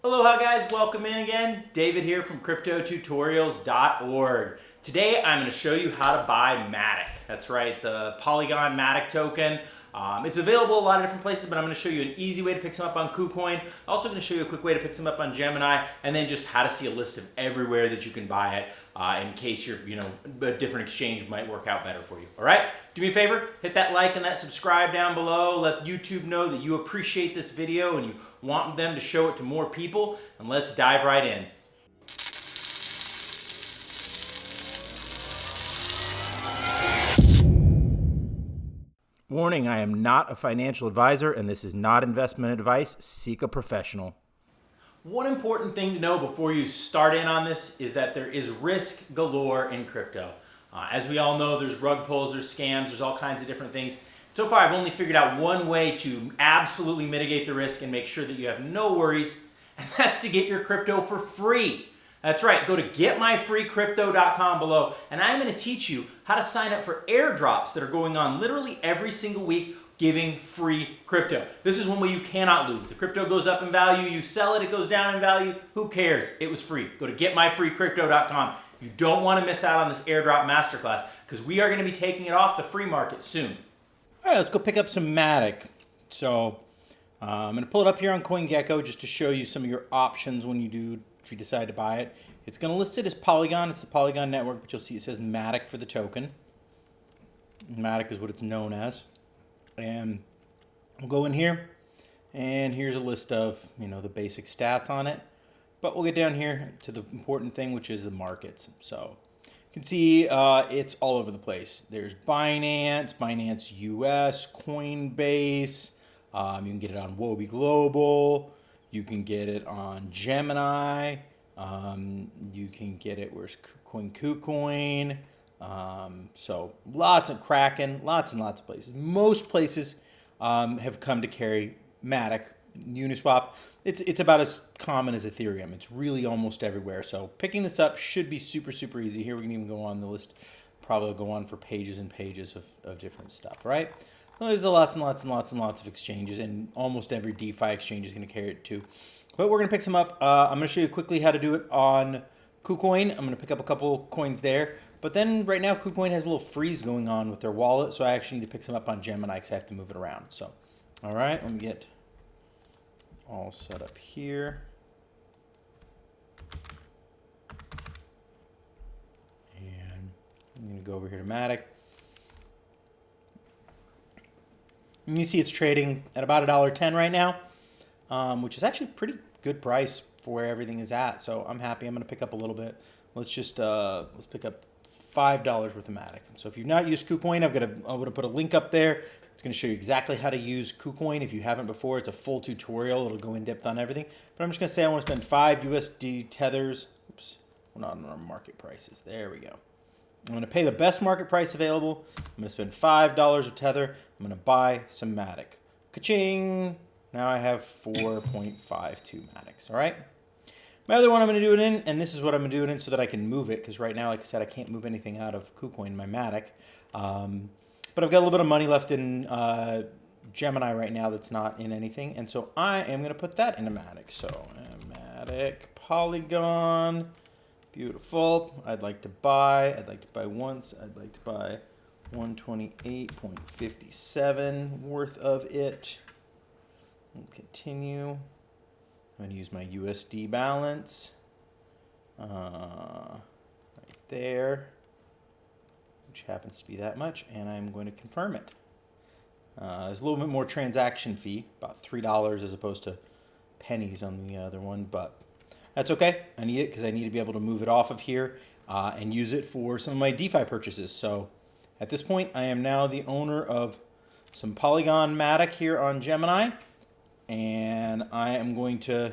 Aloha guys, welcome in again. David here from CryptoTutorials.org. Today I'm going to show you how to buy Matic. That's right, the Polygon Matic token. It's available a lot of different places, but I'm going to show you an easy way to pick some up on Kucoin. Also going to show you a quick way to pick some up on Gemini, and then just how to see a list of everywhere that you can buy it in case a different exchange might work out better for you. All right, do me a favor, hit that like and that subscribe down below. Let YouTube know that you appreciate this video and you want them to show it to more people, and let's dive right in. Warning, I am not a financial advisor and this is not investment advice. Seek a professional. One important thing to know before you start in on this is that there is risk galore in crypto. As we all know, there's rug pulls, there's scams, there's all kinds of different things. So far, I've only figured out one way to absolutely mitigate the risk and make sure that you have no worries, and that's to get your crypto for free. That's right, go to getmyfreecrypto.com below, and I'm going to teach you how to sign up for airdrops that are going on literally every single week, giving free crypto. This is one way you cannot lose. The crypto goes up in value, you sell it, it goes down in value. Who cares? It was free. Go to getmyfreecrypto.com. You don't want to miss out on this Airdrop Masterclass because we are going to be taking it off the free market soon. All right, let's go pick up some Matic. So I'm going to pull it up here on CoinGecko just to show you some of your options if you decide to buy it. It's going to list it as Polygon. It's the Polygon network, but you'll see it says Matic for the token. Matic is what it's known as. And we'll go in here, and here's a list of the basic stats on it. But we'll get down here to the important thing, which is the markets. So you can see it's all over the place. There's Binance US, Coinbase. You can get it on Wobi Global. You can get it on Gemini. You can get it, where's Kucoin. So lots of Kraken, lots and lots of places. Most places have come to carry Matic. Uniswap, it's about as common as Ethereum. It's really almost everywhere. So picking this up should be super, super easy. Here we can even go on the list, probably go on for pages and pages of different stuff, right? Well, there's lots and lots and lots and lots of exchanges, and almost every DeFi exchange is going to carry it too. But we're going to pick some up. I'm going to show you quickly how to do it on Kucoin. I'm going to pick up a couple coins there. But then right now, Kucoin has a little freeze going on with their wallet, so I actually need to pick some up on Gemini because I have to move it around. So, all right, let me get all set up here. And I'm going to go over here to Matic. And you see it's trading at about $1.10 right now, which is actually a pretty good price for where everything is at. So I'm happy. I'm going to pick up a little bit. Let's just let's pick up $5 worth of Matic. So if you've not used Kucoin, I'm going to put a link up there. It's going to show you exactly how to use Kucoin. If you haven't before, it's a full tutorial. It'll go in depth on everything. But I'm just going to say I want to spend 5 USD tethers. Oops, we're not on our market prices. There we go. I'm going to pay the best market price available. I'm going to spend $5 of tether. I'm going to buy some Matic. Ka-ching! Now I have 4.52 Matics. All right. My other one I'm going to do it in, and this is what I'm going to do it in so that I can move it, because right now, like I said, I can't move anything out of Kucoin, my Matic. But I've got a little bit of money left in Gemini right now that's not in anything, and so I am going to put that into Matic. So Matic Polygon, beautiful. I'd like to buy once. I'd like to buy 128.57 worth of it. Continue. I'm going to use my USD balance right there, which happens to be that much, and I'm going to confirm it. There's a little bit more transaction fee, about $3 as opposed to pennies on the other one, but that's okay. I need it because I need to be able to move it off of here and use it for some of my DeFi purchases. So at this point, I am now the owner of some Polygon Matic here on Gemini, and I am going to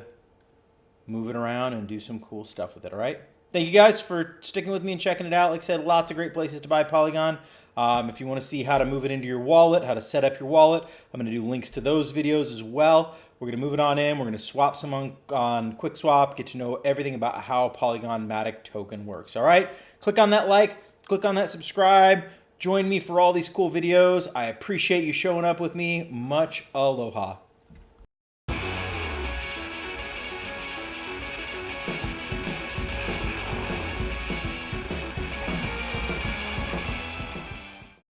move it around and do some cool stuff with it, all right? Thank you guys for sticking with me and checking it out. Like I said, lots of great places to buy Polygon. If you want to see how to move it into your wallet, how to set up your wallet, I'm going to do links to those videos as well. We're going to move it on in. We're going to swap some on QuickSwap, get to know everything about how Polygon Matic token works, all right? Click on that like, click on that subscribe. Join me for all these cool videos. I appreciate you showing up with me. Much aloha.